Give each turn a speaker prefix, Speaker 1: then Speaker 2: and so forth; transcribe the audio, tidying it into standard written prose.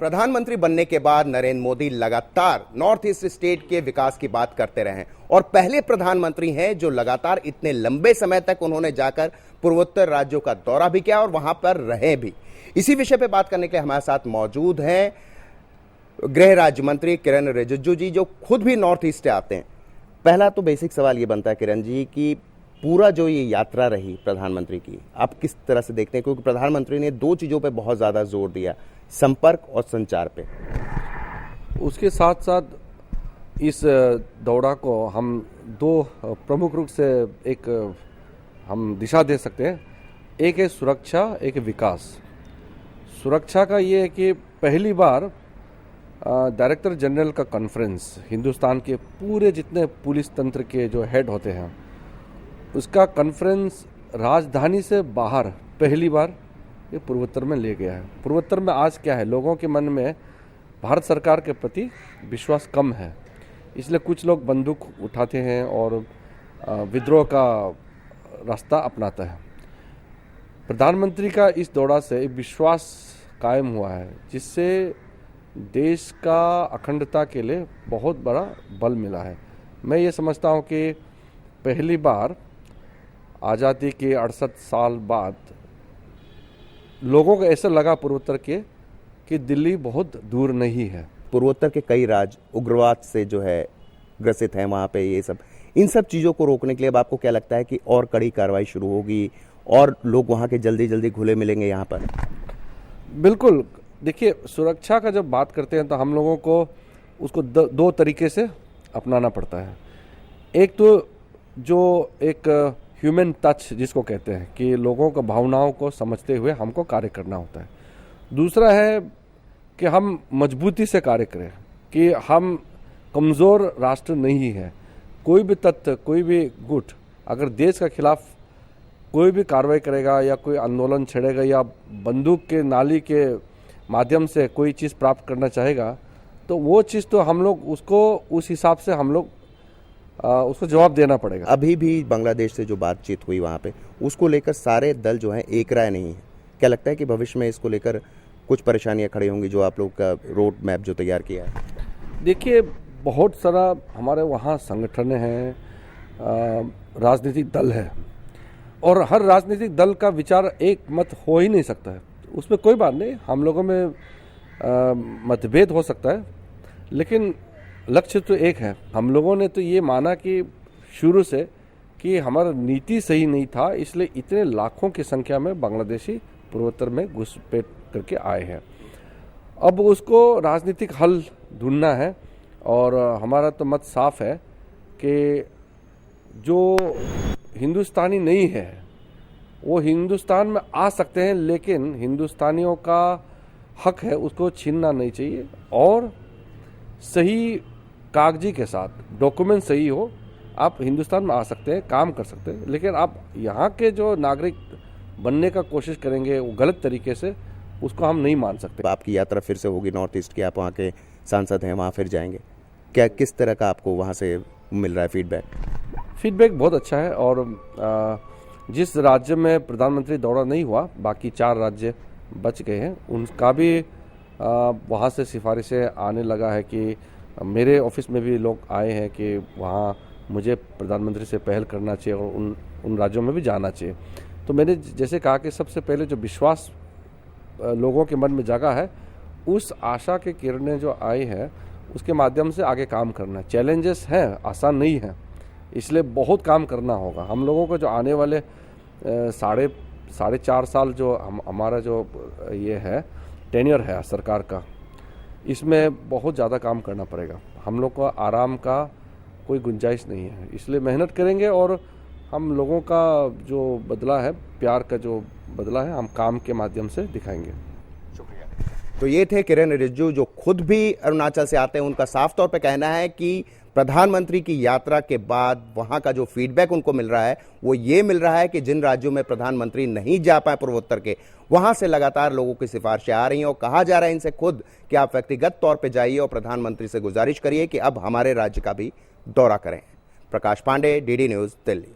Speaker 1: प्रधानमंत्री बनने के बाद नरेंद्र मोदी लगातार नॉर्थ ईस्ट स्टेट के विकास की बात करते रहे और पहले प्रधानमंत्री हैं जो लगातार इतने लंबे समय तक उन्होंने जाकर पूर्वोत्तर राज्यों का दौरा भी किया और वहां पर रहे भी। इसी विषय पे बात करने के लिए हमारे साथ मौजूद हैं गृह राज्य मंत्री किरेन रिजिजू जी, जो खुद भी नॉर्थ ईस्ट से आते हैं। पहला तो बेसिक सवाल ये बनता है किरेन जी कि पूरा जो ये यात्रा रही प्रधानमंत्री की, आप किस तरह से देखते हैं? क्योंकि प्रधानमंत्री ने दो चीजों पे बहुत ज्यादा जोर दिया, संपर्क और संचार पे।
Speaker 2: उसके साथ साथ इस दौरा को हम दो प्रमुख रूप से एक हम दिशा दे सकते हैं। एक है सुरक्षा, एक है विकास। सुरक्षा का ये है कि पहली बार डायरेक्टर जनरल का कॉन्फ्रेंस, हिंदुस्तान के पूरे जितने पुलिस तंत्र के जो हेड होते हैं, उसका कॉन्फ्रेंस राजधानी से बाहर पहली बार ये पूर्वोत्तर में ले गया है। पूर्वोत्तर में आज क्या है, लोगों के मन में भारत सरकार के प्रति विश्वास कम है, इसलिए कुछ लोग बंदूक उठाते हैं और विद्रोह का रास्ता अपनाता है। प्रधानमंत्री का इस दौरा से विश्वास कायम हुआ है, जिससे देश का अखंडता के लिए बहुत बड़ा बल मिला है। मैं ये समझता हूँ कि पहली बार आज़ादी के 68 साल बाद लोगों को ऐसा लगा पूर्वोत्तर के कि दिल्ली बहुत दूर नहीं है।
Speaker 1: पूर्वोत्तर के कई राज्य उग्रवाद से जो है ग्रसित हैं, वहाँ पे ये सब, इन सब चीज़ों को रोकने के लिए अब आपको क्या लगता है कि और कड़ी कार्रवाई शुरू होगी और लोग वहाँ के जल्दी जल्दी घुले मिलेंगे यहाँ पर?
Speaker 2: बिल्कुल। देखिए, सुरक्षा का जब बात करते हैं तो हम लोगों को उसको दो तरीके से अपनाना पड़ता है। एक तो जो एक ह्यूमन टच जिसको कहते हैं कि लोगों का भावनाओं को समझते हुए हमको कार्य करना होता है। दूसरा है कि हम मजबूती से कार्य करें, कि हम कमज़ोर राष्ट्र नहीं है। कोई भी तत्व, कोई भी गुट अगर देश के खिलाफ कोई भी कार्रवाई करेगा या कोई आंदोलन छेड़ेगा या बंदूक के नाली के माध्यम से कोई चीज़ प्राप्त करना चाहेगा, तो वो चीज़ तो हम लोग उसको उस हिसाब से हम लोग उसको जवाब देना पड़ेगा।
Speaker 1: अभी भी बांग्लादेश से जो बातचीत हुई वहाँ पे, उसको लेकर सारे दल जो हैं एक राय नहीं है। क्या लगता है कि भविष्य में इसको लेकर कुछ परेशानियाँ खड़ी होंगी, जो आप लोग का रोड मैप जो तैयार किया है?
Speaker 2: देखिए, बहुत सारा हमारे वहाँ संगठन हैं, राजनीतिक दल है, और हर राजनीतिक दल का विचार एक मत हो ही नहीं सकता है। उसमें कोई बात नहीं, हम लोगों में मतभेद हो सकता है, लेकिन लक्ष्य तो एक है। हम लोगों ने तो ये माना कि शुरू से कि हमारा नीति सही नहीं था, इसलिए इतने लाखों की संख्या में बांग्लादेशी पूर्वोत्तर में घुसपैठ करके आए हैं। अब उसको राजनीतिक हल ढूंढना है, और हमारा तो मत साफ है कि जो हिंदुस्तानी नहीं है वो हिंदुस्तान में आ सकते हैं, लेकिन हिंदुस्तानियों का हक है उसको छीनना नहीं चाहिए, और सही कागजी के साथ डॉक्यूमेंट सही हो, आप हिंदुस्तान में आ सकते हैं, काम कर सकते हैं। लेकिन आप यहाँ के जो नागरिक बनने का कोशिश करेंगे वो गलत तरीके से, उसको हम नहीं मान सकते।
Speaker 1: आपकी यात्रा फिर से होगी नॉर्थ ईस्ट की, आप वहाँ के सांसद हैं, वहाँ फिर जाएंगे, क्या किस तरह का आपको वहाँ से मिल रहा है फीडबैक?
Speaker 2: फीडबैक बहुत अच्छा है, और जिस राज्य में प्रधानमंत्री दौरा नहीं हुआ, बाकी 4 राज्य बच गए हैं, उनका भी वहाँ से सिफारिशें आने लगा है कि मेरे ऑफिस में भी लोग आए हैं कि वहाँ मुझे प्रधानमंत्री से पहल करना चाहिए और उन राज्यों में भी जाना चाहिए। तो मैंने जैसे कहा कि सबसे पहले जो विश्वास लोगों के मन में जगा है, उस आशा के किरणें जो आई हैं उसके माध्यम से आगे काम करना। चैलेंजेस हैं, आसान नहीं है, इसलिए बहुत काम करना होगा। हम लोगों को जो आने वाले साढ़े 4 साल जो हमारा जो ये है टेन्योर है सरकार का, इसमें बहुत ज़्यादा काम करना पड़ेगा। हम लोग को आराम का कोई गुंजाइश नहीं है, इसलिए मेहनत करेंगे, और हम लोगों का जो बदला है, प्यार का जो बदला है, हम काम के माध्यम से दिखाएंगे।
Speaker 1: तो ये थे किरेन रिजिजू, जो खुद भी अरुणाचल से आते हैं। उनका साफ तौर पे कहना है कि प्रधानमंत्री की यात्रा के बाद वहां का जो फीडबैक उनको मिल रहा है वो ये मिल रहा है कि जिन राज्यों में प्रधानमंत्री नहीं जा पाए पूर्वोत्तर के, वहां से लगातार लोगों की सिफारिशें आ रही हैं और कहा जा रहा है इनसे खुद कि आप व्यक्तिगत तौर पे जाइए और प्रधानमंत्री से गुजारिश करिए कि अब हमारे राज्य का भी दौरा करें। प्रकाश पांडे, डीडी न्यूज, दिल्ली।